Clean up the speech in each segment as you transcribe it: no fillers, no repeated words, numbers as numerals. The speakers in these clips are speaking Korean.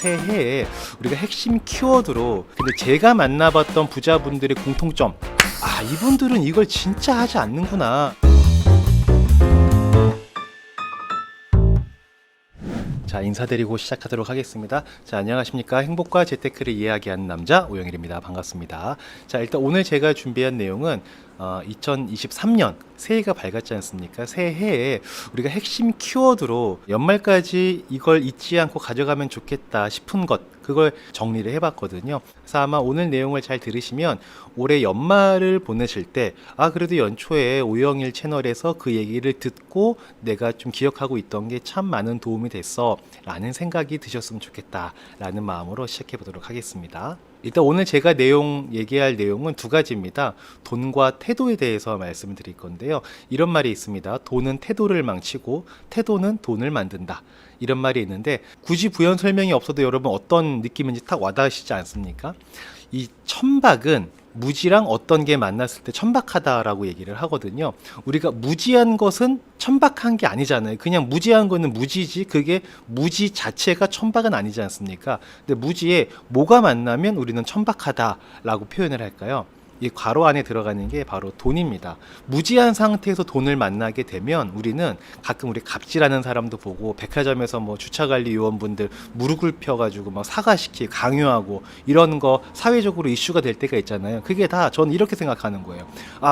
새해에 우리가 핵심 키워드로 근데 제가 만나봤던 부자분들의 공통점, 이분들은 이걸 진짜 하지 않는구나. 자, 인사드리고 시작하도록 하겠습니다. 자, 안녕하십니까. 행복과 재테크를 이야기하는 남자 오영일입니다. 반갑습니다. 자, 일단 오늘 제가 준비한 내용은 2023년 새해가 밝았지 않습니까? 새해에 우리가 핵심 키워드로 연말까지 이걸 잊지 않고 가져가면 좋겠다 싶은 것, 그걸 정리를 해봤거든요. 그래서 아마 오늘 내용을 잘 들으시면 올해 연말을 보내실 때 그래도 연초에 오영일 채널에서 그 얘기를 듣고 내가 좀 기억하고 있던 게 참 많은 도움이 됐어 라는 생각이 드셨으면 좋겠다 라는 마음으로 시작해 보도록 하겠습니다. 일단 오늘 제가 얘기할 내용은 두 가지입니다. 돈과 태도에 대해서 말씀을 드릴 건데요. 이런 말이 있습니다. 돈은 태도를 망치고 태도는 돈을 만든다. 이런 말이 있는데 굳이 부연 설명이 없어도 여러분 어떤 느낌인지 딱 와닿으시지 않습니까? 이 천박은 무지랑 어떤 게 만났을 때 천박하다라고 얘기를 하거든요. 우리가 무지한 것은 천박한 게 아니잖아요. 그냥 무지한 거는 무지지, 그게 무지 자체가 천박은 아니지 않습니까? 근데 무지에 뭐가 만나면 우리는 천박하다라고 표현을 할까요? 이 괄호 안에 들어가는 게 바로 돈입니다. 무지한 상태에서 돈을 만나게 되면 우리는 가끔 우리 갑질하는 사람도 보고 백화점에서 뭐 주차관리 요원분들 무릎 꿇혀가지고 막 사과시키고 강요하고 이런 거 사회적으로 이슈가 될 때가 있잖아요. 그게 다 저는 이렇게 생각하는 거예요.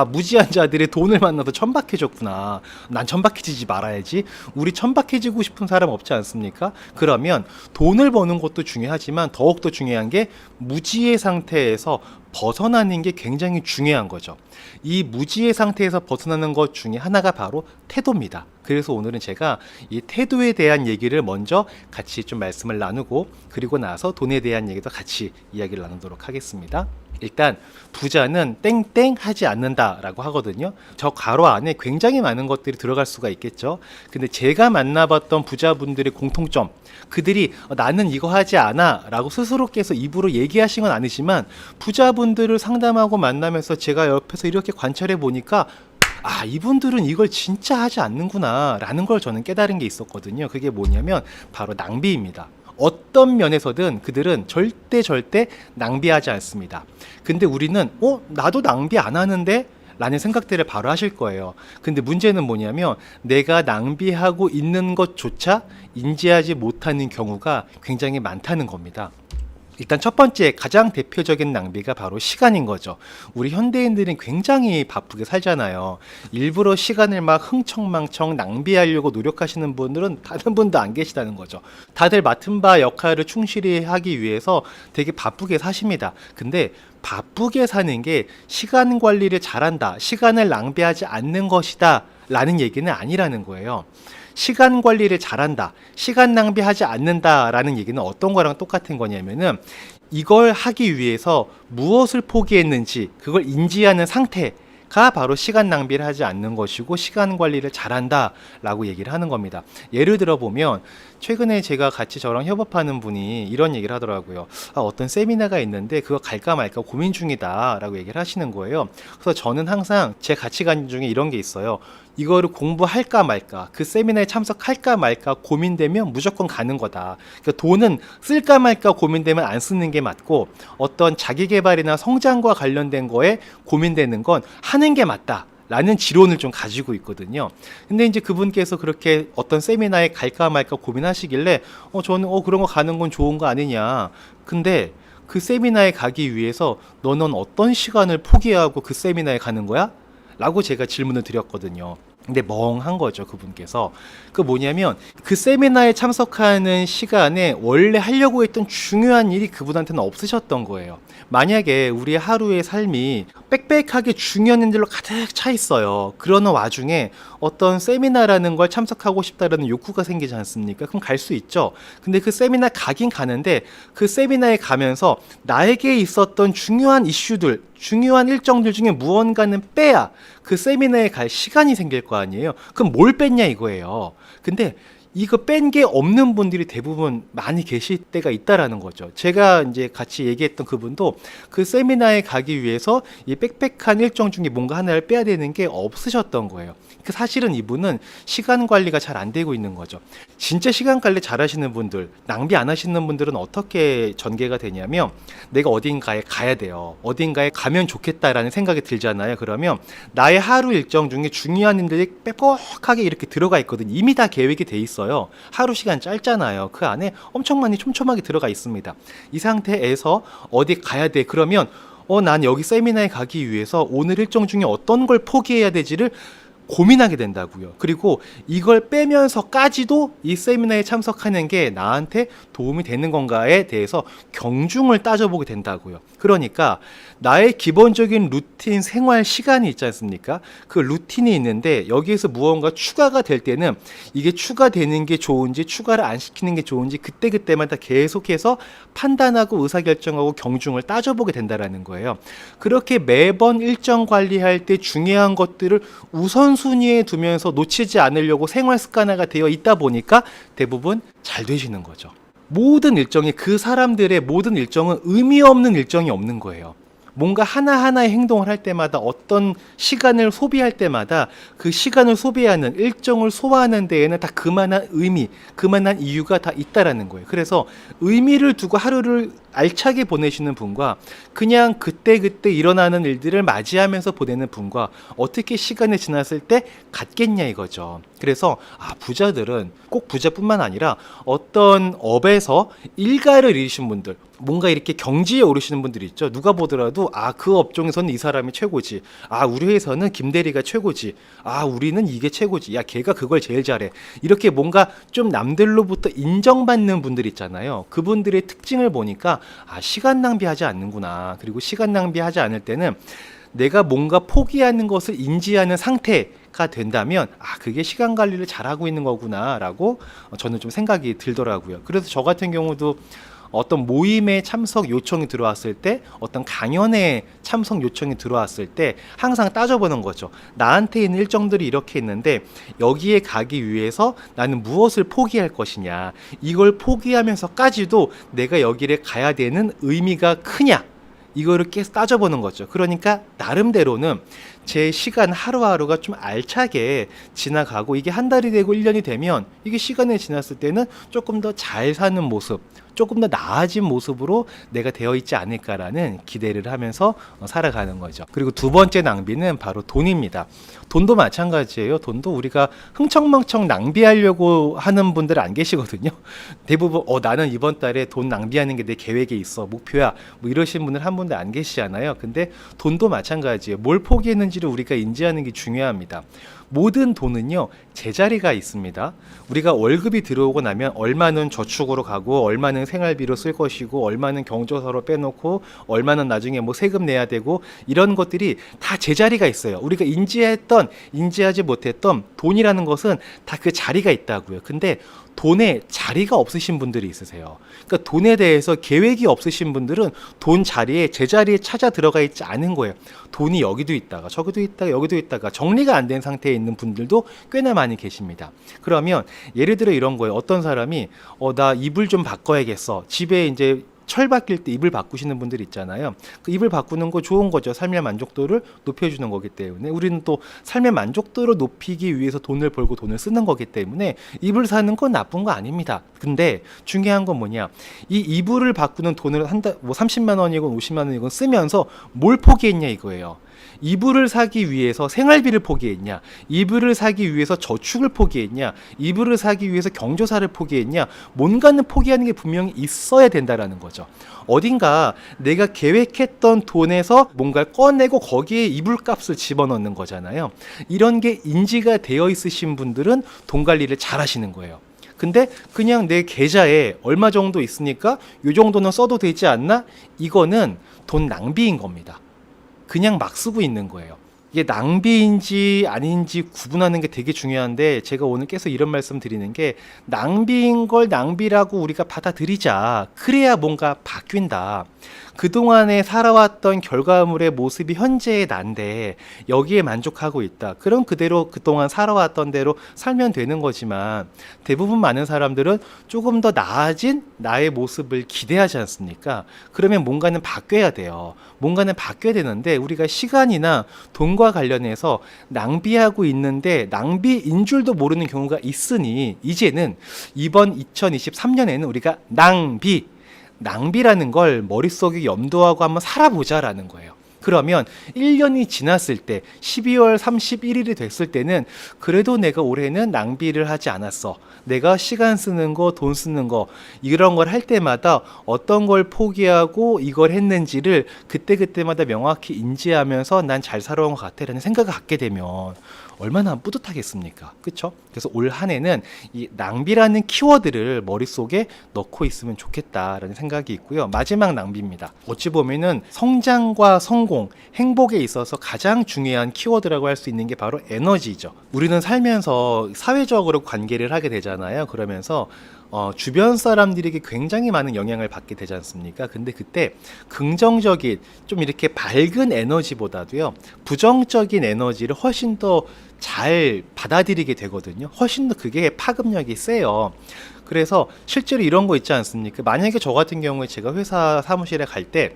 무지한 자들이 돈을 만나서 천박해졌구나. 난 천박해지지 말아야지. 우리 천박해지고 싶은 사람 없지 않습니까? 그러면 돈을 버는 것도 중요하지만 더욱더 중요한 게 무지의 상태에서 벗어나는 게 굉장히 중요한 거죠. 이 무지의 상태에서 벗어나는 것 중에 하나가 바로 태도입니다. 그래서 오늘은 제가 이 태도에 대한 얘기를 먼저 같이 좀 말씀을 나누고 그리고 나서 돈에 대한 얘기도 같이 이야기를 나누도록 하겠습니다. 일단 부자는 땡땡 하지 않는다라고 하거든요. 저 괄호 안에 굉장히 많은 것들이 들어갈 수가 있겠죠. 근데 제가 만나봤던 부자분들의 공통점, 그들이 나는 이거 하지 않아 라고 스스로께서 입으로 얘기하신 건 아니지만 부자분들을 상담하고 만나면서 제가 옆에서 이렇게 관찰해 보니까 이분들은 이걸 진짜 하지 않는구나 라는 걸 저는 깨달은 게 있었거든요. 그게 뭐냐면 바로 낭비입니다. 어떤 면에서든 그들은 절대 낭비하지 않습니다. 근데 우리는 나도 낭비 안 하는데? 라는 생각들을 바로 하실 거예요. 근데 문제는 뭐냐면 내가 낭비하고 있는 것조차 인지하지 못하는 경우가 굉장히 많다는 겁니다. 일단 첫 번째 가장 대표적인 낭비가 바로 시간인 거죠. 우리 현대인들은 굉장히 바쁘게 살잖아요. 일부러 시간을 막 흥청망청 낭비하려고 노력하시는 분들은 다른 분도 안 계시다는 거죠. 다들 맡은 바 역할을 충실히 하기 위해서 되게 바쁘게 사십니다. 근데 바쁘게 사는 게 시간 관리를 잘한다, 시간을 낭비하지 않는 것이다 라는 얘기는 아니라는 거예요. 시간 관리를 잘한다, 시간 낭비하지 않는다라는 얘기는 어떤 거랑 똑같은 거냐면은 이걸 하기 위해서 무엇을 포기했는지 그걸 인지하는 상태가 바로 시간 낭비를 하지 않는 것이고 시간 관리를 잘한다 라고 얘기를 하는 겁니다. 예를 들어 보면 최근에 제가 같이 저랑 협업하는 분이 이런 얘기를 하더라고요. 어떤 세미나가 있는데 그거 갈까 말까 고민 중이다 라고 얘기를 하시는 거예요. 그래서 저는 항상 제 가치관 중에 이런 게 있어요. 이거를 공부할까 말까, 그 세미나에 참석할까 말까 고민되면 무조건 가는 거다. 그러니까 돈은 쓸까 말까 고민되면 안 쓰는 게 맞고 어떤 자기개발이나 성장과 관련된 거에 고민되는 건 하는 게 맞다 라는 지론을 좀 가지고 있거든요. 근데 이제 그분께서 그렇게 어떤 세미나에 갈까 말까 고민하시길래 저는 그런 거 가는 건 좋은 거 아니냐. 근데 그 세미나에 가기 위해서 너는 어떤 시간을 포기하고 그 세미나에 가는 거야? 라고 제가 질문을 드렸거든요. 근데 멍한 거죠, 그분께서. 그 뭐냐면 그 세미나에 참석하는 시간에 원래 하려고 했던 중요한 일이 그분한테는 없으셨던 거예요. 만약에 우리의 하루의 삶이 빽빽하게 중요한 일들로 가득 차 있어요. 그러는 와중에 어떤 세미나라는 걸 참석하고 싶다라는 욕구가 생기지 않습니까? 그럼 갈 수 있죠. 근데 그 세미나 가긴 가는데 그 세미나에 가면서 나에게 있었던 중요한 이슈들, 중요한 일정들 중에 무언가는 빼야 그 세미나에 갈 시간이 생길 거 아니에요. 그럼 뭘 뺐냐 이거예요. 근데 이거 뺀 게 없는 분들이 대부분 많이 계실 때가 있다라는 거죠. 제가 이제 같이 얘기했던 그분도 그 세미나에 가기 위해서 이 빽빽한 일정 중에 뭔가 하나를 빼야 되는 게 없으셨던 거예요. 사실은 이분은 시간 관리가 잘 안 되고 있는 거죠. 진짜 시간 관리 잘 하시는 분들, 낭비 안 하시는 분들은 어떻게 전개가 되냐면, 내가 어딘가에 가야 돼요. 어딘가에 가면 좋겠다라는 생각이 들잖아요. 그러면 나의 하루 일정 중에 중요한 일들이 빼곡하게 이렇게 들어가 있거든요. 이미 다 계획이 돼 있어요. 하루 시간 짧잖아요. 그 안에 엄청 많이 촘촘하게 들어가 있습니다. 이 상태에서 어디 가야 돼. 그러면 난 여기 세미나에 가기 위해서 오늘 일정 중에 어떤 걸 포기해야 되지를 고민하게 된다고요. 그리고 이걸 빼면서까지도 이 세미나에 참석하는 게 나한테 도움이 되는 건가에 대해서 경중을 따져보게 된다고요. 그러니까 나의 기본적인 루틴 생활 시간이 있지 않습니까? 그 루틴이 있는데 여기에서 무언가 추가가 될 때는 이게 추가되는 게 좋은지 추가를 안 시키는 게 좋은지 그때그때마다 계속해서 판단하고 의사결정하고 경중을 따져보게 된다라는 거예요. 그렇게 매번 일정 관리할 때 중요한 것들을 우선순위에 두면서 놓치지 않으려고 생활 습관화가 되어 있다 보니까 대부분 잘 되시는 거죠. 모든 일정이, 그 사람들의 모든 일정은 의미 없는 일정이 없는 거예요. 뭔가 하나하나의 행동을 할 때마다 어떤 시간을 소비할 때마다 그 시간을 소비하는 일정을 소화하는 데에는 다 그만한 의미, 그만한 이유가 다 있다라는 거예요. 그래서 의미를 두고 하루를 알차게 보내시는 분과 그냥 그때그때 일어나는 일들을 맞이하면서 보내는 분과 어떻게 시간이 지났을 때 같겠냐 이거죠. 그래서 부자들은 꼭 부자뿐만 아니라 어떤 업에서 일가를 이루신 분들, 뭔가 이렇게 경지에 오르시는 분들이 있죠. 누가 보더라도 그 업종에서는 이 사람이 최고지. 우리 회사는 김대리가 최고지. 우리는 이게 최고지. 야, 걔가 그걸 제일 잘해. 이렇게 뭔가 좀 남들로부터 인정받는 분들 있잖아요. 그분들의 특징을 보니까 시간 낭비하지 않는구나. 그리고 시간 낭비하지 않을 때는 내가 뭔가 포기하는 것을 인지하는 상태가 된다면 그게 시간 관리를 잘하고 있는 거구나라고 저는 좀 생각이 들더라고요. 그래서 저 같은 경우도 어떤 모임에 참석 요청이 들어왔을 때, 어떤 강연에 참석 요청이 들어왔을 때 항상 따져보는 거죠. 나한테 있는 일정들이 이렇게 있는데 여기에 가기 위해서 나는 무엇을 포기할 것이냐, 이걸 포기하면서까지도 내가 여기를 가야 되는 의미가 크냐, 이거를 계속 따져보는 거죠. 그러니까 나름대로는 제 시간 하루하루가 좀 알차게 지나가고, 이게 한 달이 되고 1년이 되면 이게 시간이 지났을 때는 조금 더 잘 사는 모습, 조금 더 나아진 모습으로 내가 되어 있지 않을까라는 기대를 하면서 살아가는 거죠. 그리고 두 번째 낭비는 바로 돈입니다. 돈도 마찬가지예요. 돈도 우리가 흥청망청 낭비하려고 하는 분들 안 계시거든요. 대부분 나는 이번 달에 돈 낭비하는 게 내 계획에 있어, 목표야, 뭐 이러신 분들 한 분도 안 계시잖아요. 근데 돈도 마찬가지예요. 뭘 포기했는지를 우리가 인지하는 게 중요합니다. 모든 돈은요, 제자리가 있습니다. 우리가 월급이 들어오고 나면 얼마는 저축으로 가고, 얼마는 생활비로 쓸 것이고, 얼마는 경조사로 빼놓고, 얼마는 나중에 뭐 세금 내야 되고, 이런 것들이 다 제자리가 있어요. 우리가 인지했던, 인지하지 못했던 돈이라는 것은 다 그 자리가 있다고요. 근데 돈에 자리가 없으신 분들이 있으세요. 그러니까 돈에 대해서 계획이 없으신 분들은 돈 자리에, 제자리에 찾아 들어가 있지 않은 거예요. 돈이 여기도 있다가 저기도 있다가 여기도 있다가 정리가 안 된 상태에 있는 분들도 꽤나 많이 계십니다. 그러면 예를 들어 이런 거예요. 어떤 사람이 나 이불 좀 바꿔야겠어. 집에 이제 철 바뀔 때 이불 바꾸시는 분들 있잖아요. 그 이불 바꾸는 거 좋은 거죠. 삶의 만족도를 높여주는 거기 때문에. 우리는 또 삶의 만족도를 높이기 위해서 돈을 벌고 돈을 쓰는 거기 때문에 이불 사는 건 나쁜 거 아닙니다. 근데 중요한 건 뭐냐, 이 이불을 바꾸는 돈을 한 달 뭐 30만 원이건 50만 원이건 쓰면서 뭘 포기했냐 이거예요. 이불을 사기 위해서 생활비를 포기했냐, 이불을 사기 위해서 저축을 포기했냐, 이불을 사기 위해서 경조사를 포기했냐, 뭔가는 포기하는 게 분명히 있어야 된다라는 거죠. 어딘가 내가 계획했던 돈에서 뭔가를 꺼내고 거기에 이불값을 집어넣는 거잖아요. 이런 게 인지가 되어 있으신 분들은 돈 관리를 잘 하시는 거예요. 근데 그냥 내 계좌에 얼마 정도 있으니까 이 정도는 써도 되지 않나? 이거는 돈 낭비인 겁니다. 그냥 막 쓰고 있는 거예요. 이게 낭비인지 아닌지 구분하는 게 되게 중요한데, 제가 오늘 계속 이런 말씀 드리는 게, 낭비인 걸 낭비라고 우리가 받아들이자. 그래야 뭔가 바뀐다. 그동안에 살아왔던 결과물의 모습이 현재의 난데 여기에 만족하고 있다. 그럼 그대로 그동안 살아왔던 대로 살면 되는 거지만 대부분 많은 사람들은 조금 더 나아진 나의 모습을 기대하지 않습니까? 그러면 뭔가는 바뀌어야 돼요. 뭔가는 바뀌어야 되는데 우리가 시간이나 돈과 관련해서 낭비하고 있는데 낭비인 줄도 모르는 경우가 있으니 이제는 이번 2023년에는 우리가 낭비라는 걸 머릿속에 염두하고 한번 살아보자라는 거예요. 그러면 1년이 지났을 때 12월 31일이 됐을 때는 그래도 내가 올해는 낭비를 하지 않았어. 내가 시간 쓰는 거, 돈 쓰는 거 이런 걸 할 때마다 어떤 걸 포기하고 이걸 했는지를 그때그때마다 명확히 인지하면서 난 잘 살아온 것 같아라는 생각을 갖게 되면 얼마나 뿌듯하겠습니까? 그렇죠? 그래서 올 한 해는 이 낭비라는 키워드를 머릿속에 넣고 있으면 좋겠다라는 생각이 있고요. 마지막 낭비입니다. 어찌 보면은 성장과 성공, 행복에 있어서 가장 중요한 키워드라고 할 수 있는 게 바로 에너지죠. 우리는 살면서 사회적으로 관계를 하게 되잖아요. 그러면서 주변 사람들에게 굉장히 많은 영향을 받게 되지 않습니까? 근데 그때 긍정적인 좀 이렇게 밝은 에너지보다도요, 부정적인 에너지를 훨씬 더 잘 받아들이게 되거든요. 훨씬 더 그게 파급력이 세요. 그래서 실제로 이런 거 있지 않습니까? 만약에 저 같은 경우에 제가 회사 사무실에 갈 때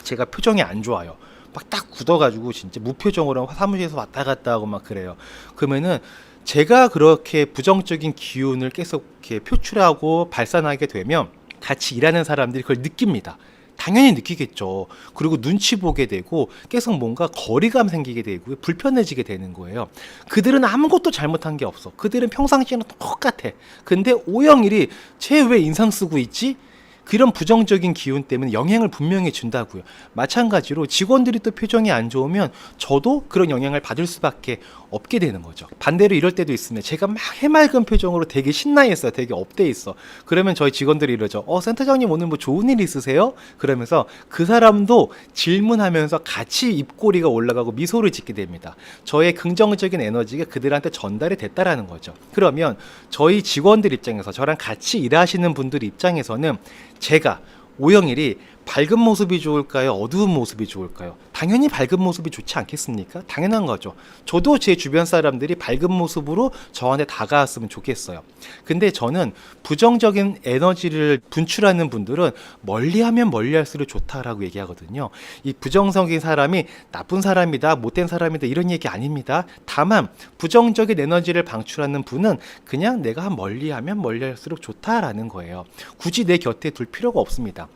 제가 표정이 안 좋아요. 막 딱 굳어가지고 진짜 무표정으로 사무실에서 왔다 갔다 하고 막 그래요. 그러면은 제가 그렇게 부정적인 기운을 계속 이렇게 표출하고 발산하게 되면 같이 일하는 사람들이 그걸 느낍니다. 당연히 느끼겠죠. 그리고 눈치 보게 되고 계속 뭔가 거리감 생기게 되고 불편해지게 되는 거예요. 그들은 아무것도 잘못한 게 없어. 그들은 평상시에는 똑같아. 근데 오영일이 쟤 왜 인상 쓰고 있지? 그런 부정적인 기운 때문에 영향을 분명히 준다고요. 마찬가지로 직원들이 또 표정이 안 좋으면 저도 그런 영향을 받을 수밖에 없게 되는 거죠. 반대로 이럴 때도 있습니다. 제가 막 해맑은 표정으로 되게 신나 있어요. 되게 업돼 있어. 그러면 저희 직원들이 이러죠. 센터장님 오늘 뭐 좋은 일 있으세요? 그러면서 그 사람도 질문하면서 같이 입꼬리가 올라가고 미소를 짓게 됩니다. 저의 긍정적인 에너지가 그들한테 전달이 됐다라는 거죠. 그러면 저희 직원들 입장에서 저랑 같이 일하시는 분들 입장에서는 제가 오영일이 밝은 모습이 좋을까요? 어두운 모습이 좋을까요? 당연히 밝은 모습이 좋지 않겠습니까? 당연한 거죠. 저도 제 주변 사람들이 밝은 모습으로 저한테 다가왔으면 좋겠어요. 근데 저는 부정적인 에너지를 분출하는 분들은 멀리하면 멀리할수록 좋다라고 얘기하거든요. 이 부정적인 사람이 나쁜 사람이다, 못된 사람이다 이런 얘기 아닙니다. 다만 부정적인 에너지를 방출하는 분은 그냥 내가 멀리하면 멀리할수록 좋다라는 거예요. 굳이 내 곁에 둘 필요가 없습니다.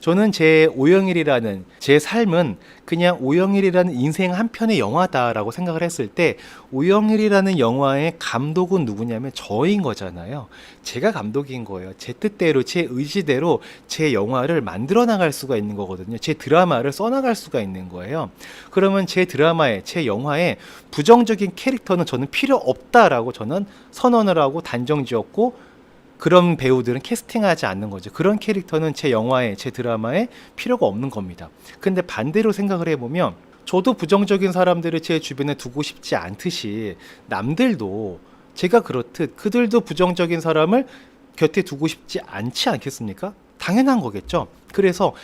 저는 제 오영일이라는 제 삶은 그냥 오영일이라는 인생 한 편의 영화다라고 생각을 했을 때 오영일이라는 영화의 감독은 누구냐면 저인 거잖아요. 제가 감독인 거예요. 제 뜻대로 제 의지대로 제 영화를 만들어 나갈 수가 있는 거거든요. 제 드라마를 써나갈 수가 있는 거예요. 그러면 제 드라마에 제 영화에 부정적인 캐릭터는 저는 필요 없다라고 저는 선언을 하고 단정지었고 그런 배우들은 캐스팅하지 않는 거죠. 그런 캐릭터는 제 영화에, 제 드라마에 필요가 없는 겁니다. 근데 반대로 생각을 해보면 저도 부정적인 사람들을 제 주변에 두고 싶지 않듯이 남들도 제가 그렇듯 그들도 부정적인 사람을 곁에 두고 싶지 않지 않겠습니까? 당연한 거겠죠. 그래서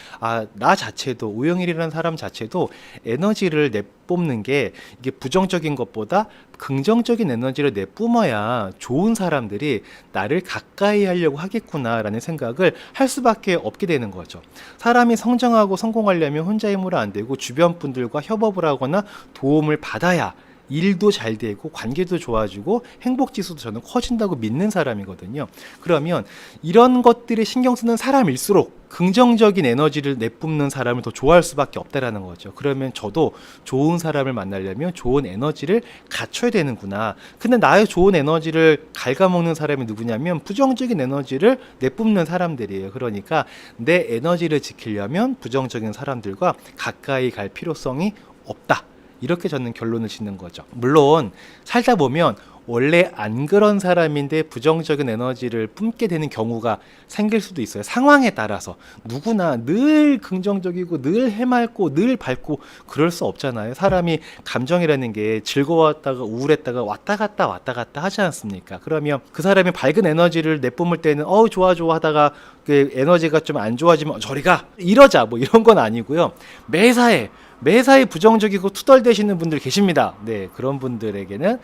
나 자체도 오영일이라는 사람 자체도 에너지를 내뿜는 게 이게 부정적인 것보다 긍정적인 에너지를 내뿜어야 좋은 사람들이 나를 가까이 하려고 하겠구나라는 생각을 할 수밖에 없게 되는 거죠. 사람이 성장하고 성공하려면 혼자 힘으로 안 되고 주변 분들과 협업을 하거나 도움을 받아야 일도 잘 되고 관계도 좋아지고 행복지수도 저는 커진다고 믿는 사람이거든요. 그러면 이런 것들에 신경 쓰는 사람일수록 긍정적인 에너지를 내뿜는 사람을 더 좋아할 수밖에 없다라는 거죠. 그러면 저도 좋은 사람을 만나려면 좋은 에너지를 갖춰야 되는구나. 근데 나의 좋은 에너지를 갉아먹는 사람이 누구냐면 부정적인 에너지를 내뿜는 사람들이에요. 그러니까 내 에너지를 지키려면 부정적인 사람들과 가까이 갈 필요성이 없다. 이렇게 저는 결론을 짓는 거죠. 물론 살다 보면 원래 안 그런 사람인데 부정적인 에너지를 뿜게 되는 경우가 생길 수도 있어요. 상황에 따라서 누구나 늘 긍정적이고 늘 해맑고 늘 밝고 그럴 수 없잖아요. 사람이 감정이라는 게 즐거웠다가 우울했다가 왔다 갔다 하지 않습니까? 그러면 그 사람이 밝은 에너지를 내뿜을 때는 좋아 하다가 그 에너지가 좀 안 좋아지면 저리 가 이러자 뭐 이런 건 아니고요. 매사에 부정적이고 투덜대시는 분들 계십니다. 네, 그런 분들에게는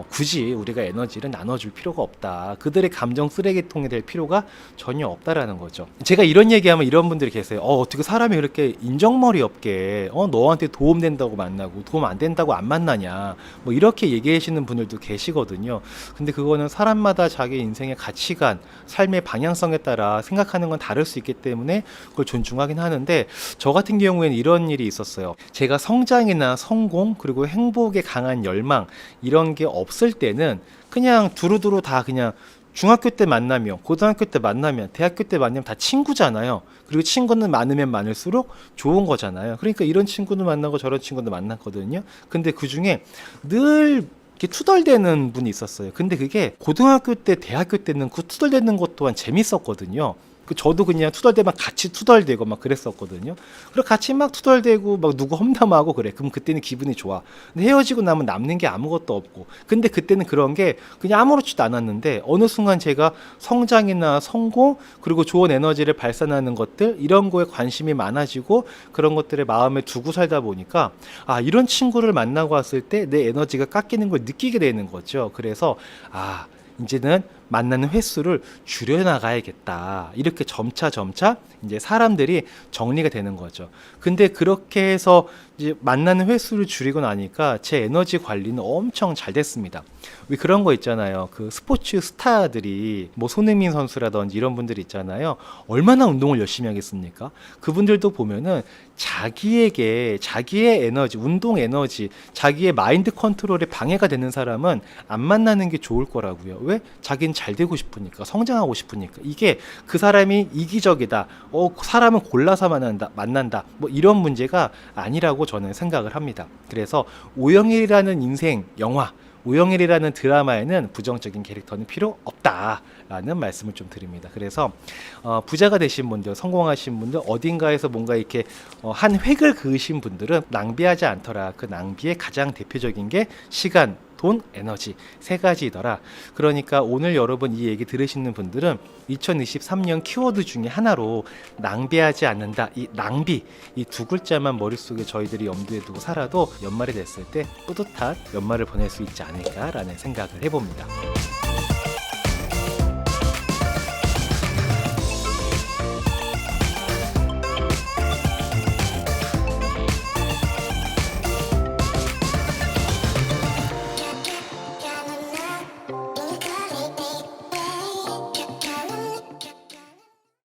굳이 우리가 에너지를 나눠줄 필요가 없다. 그들의 감정 쓰레기통이 될 필요가 전혀 없다라는 거죠. 제가 이런 얘기하면 이런 분들이 계세요. 어떻게 사람이 그렇게 인정머리 없게 너한테 도움 된다고 만나고 도움 안 된다고 안 만나냐. 뭐 이렇게 얘기하시는 분들도 계시거든요. 근데 그거는 사람마다 자기 인생의 가치관, 삶의 방향성에 따라 생각하는 건 다를 수 있기 때문에 그걸 존중하긴 하는데 저 같은 경우에는 이런 일이 있었어요. 제가 성장이나 성공 그리고 행복에 강한 열망 이런 게 없을 때는 그냥 두루두루 다 그냥 중학교 때 만나면 고등학교 때 만나면 대학교 때 만나면 다 친구잖아요. 그리고 친구는 많으면 많을수록 좋은 거잖아요. 그러니까 이런 친구도 만나고 저런 친구도 만났거든요. 근데 그중에 늘 이렇게 투덜대는 분이 있었어요. 근데 그게 고등학교 때 대학교 때는 그 투덜대는 것 또한 재밌었거든요. 저도 그냥 투덜대면 같이 투덜대고 막 그랬었거든요. 그리고 같이 막 투덜대고 막 누구 험담하고 그래. 그럼 그때는 기분이 좋아. 근데 헤어지고 나면 남는 게 아무것도 없고. 근데 그때는 그런 게 그냥 아무렇지도 않았는데 어느 순간 제가 성장이나 성공 그리고 좋은 에너지를 발산하는 것들 이런 거에 관심이 많아지고 그런 것들을 마음에 두고 살다 보니까 이런 친구를 만나고 왔을 때 내 에너지가 깎이는 걸 느끼게 되는 거죠. 그래서 이제는 만나는 횟수를 줄여나가야겠다. 이렇게 점차 이제 사람들이 정리가 되는 거죠. 근데 그렇게 해서 이제 만나는 횟수를 줄이고 나니까 제 에너지 관리는 엄청 잘 됐습니다. 왜 그런 거 있잖아요. 그 스포츠 스타들이 뭐 손흥민 선수라든지 이런 분들 있잖아요. 얼마나 운동을 열심히 하겠습니까? 그분들도 보면은 자기에게 자기의 에너지, 운동 에너지, 자기의 마인드 컨트롤에 방해가 되는 사람은 안 만나는 게 좋을 거라고요. 왜? 자기는 잘 되고 싶으니까, 성장하고 싶으니까. 이게 그 사람이 이기적이다. 사람은 골라서 만난다. 뭐 이런 문제가 아니라고 저는 생각을 합니다. 그래서 오영일이라는 인생 영화, 오영일이라는 드라마에는 부정적인 캐릭터는 필요 없다라는 말씀을 좀 드립니다. 그래서 부자가 되신 분들, 성공하신 분들, 어딘가에서 뭔가 이렇게 한 획을 그으신 분들은 낭비하지 않더라. 그 낭비의 가장 대표적인 게 시간, 돈, 에너지 세 가지더라. 그러니까 오늘 여러분 이 얘기 들으시는 분들은 2023년 키워드 중에 하나로 낭비하지 않는다. 이 낭비, 이 두 글자만 머릿속에 저희들이 염두에 두고 살아도 연말이 됐을 때 뿌듯한 연말을 보낼 수 있지 않을까라는 생각을 해봅니다.